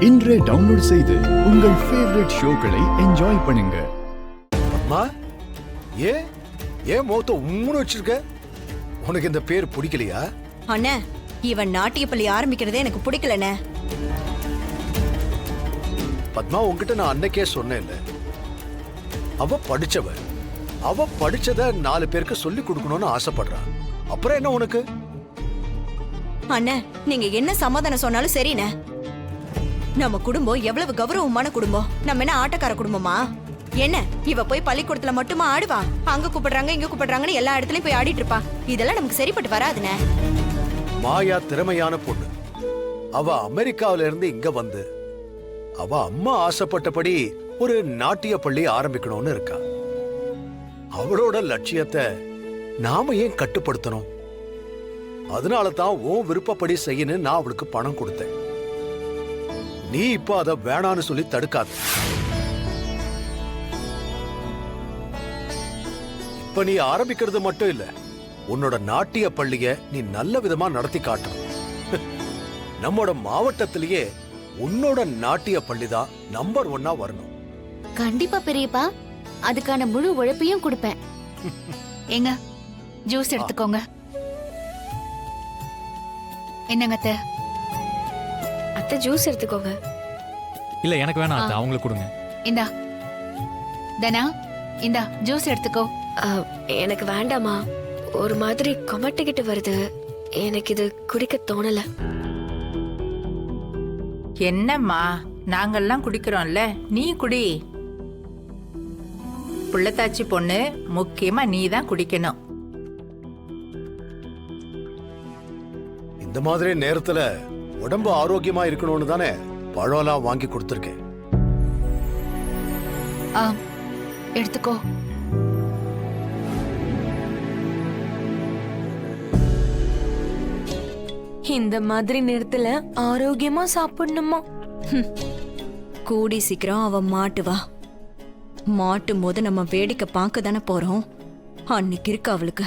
இன்றே டவுன்லோட் செய்து உங்கள் ஃபேவரட் ஷோக்களை என்ஜாய் பண்ணுங்க. அம்மா, ஏன் முகத்தை உம்முன்னு வச்சிருக்க? உனக்கு இந்த பேர் பிடிக்கலையா? அண்ணே, இவன் நாட்டிய பள்ளி ஆரம்பிக்கிறதே எனக்கு பிடிக்கலண்ணே. பத்மா, உன்கிட்ட நான் அன்னைக்கே சொன்னேன்ல, அவ படிச்சவ, அவ படிச்சத 4 பேருக்கு சொல்லி கொடுக்கணும்னு ஆசைப்படுறா. அப்புறம் என்ன உனக்கு? அண்ணே, நீங்க என்ன சமாதானம் சொன்னாலும் சரிண்ணே. நம்ம குடும்பம் எவ்வளவு கௌரவமான குடும்பம். நம்ம என்ன ஆட்டக்கார குடும்பமா? என்ன இவ போய் பள்ளிக்கூடத்துல மட்டுமா ஆடுவா? அங்க கூப்பிடுறாங்க இங்க கூப்பிடுறாங்கன்னு எல்லா இடத்துலயும் போய் ஆடிட்டு இருப்பா. இதெல்லாம் நமக்கு சரிப்பட்டு வராதுண்ணே. மாயா திறமையான பொண்ணு. அவ அமெரிக்காவில இருந்து இங்க வந்து அவ அம்மா ஆசைப்பட்டபடி ஒரு நாட்டிய பள்ளி ஆரம்பிக்கணும்னு இருக்கா. அவளோட லட்சியத்தை நாம ஏன் கட்டுப்படுத்தணும்? அதனால தான் உன் விருப்பப்படி செய்யணும் நான் அவளுக்கு பணம் கொடுத்தேன். நீ இப்ப அத வேணான்னு சொல்லி தடுக்காத. இப்ப நீ ஆரம்பிக்கிறது மட்டும் இல்ல, உன்னோட நாட்டிய பள்ளிய நீ நல்ல விதமா நடத்தி காட்டணும். நம்மோட மாவட்டத்திலேயே உன்னோட நாட்டிய பள்ளிதான் நம்பர் 1 வரணும். கண்டிப்பா பெரியப்பா, அதுக்கான முழு உழைப்பையும் கொடுப்பேன். ஏங்க, ஜூஸ் எடுத்துக்கோங்க. என்னங்க அத்தை? அத்தை ஜூஸ் எடுத்துக்கோங்க. இல்ல எனக்கு வேணாம் அத்தை, அவங்களுக்கு கொடுங்க. இந்தா தனா, இந்தா ஜூஸ் எடுத்துக்கோ. எனக்கு வேண்டாமா, ஒரு மாதிரி கொமட்டிக்கிட்டு வருது. எனக்கு இது குடிக்க தோணல. என்னம்மா, நாங்கெல்லாம் குடிக்கிறோம்ல, நீ குடி. புள்ளத்தாச்சி பொண்ணு, முக்கியமா நீ தான் குடிக்கணும். இந்த மாதிரி நேரத்துல உடம்பு ஆரோக்கியமா இருக்கணும்னு தானே பழம்லாம் வாங்கி கொடுத்துருக்கேன். எடுத்துக்கோ. இந்த மாதிரி நேரத்துல ஆரோக்கியமா சாப்பிடணுமா? கூடி சீக்கிரம் அவ மாட்டுவா. மாட்டும் போது நம்ம வேடிக்கை பார்க்க தானே போறோம். அன்னைக்கு இருக்கு அவளுக்கு.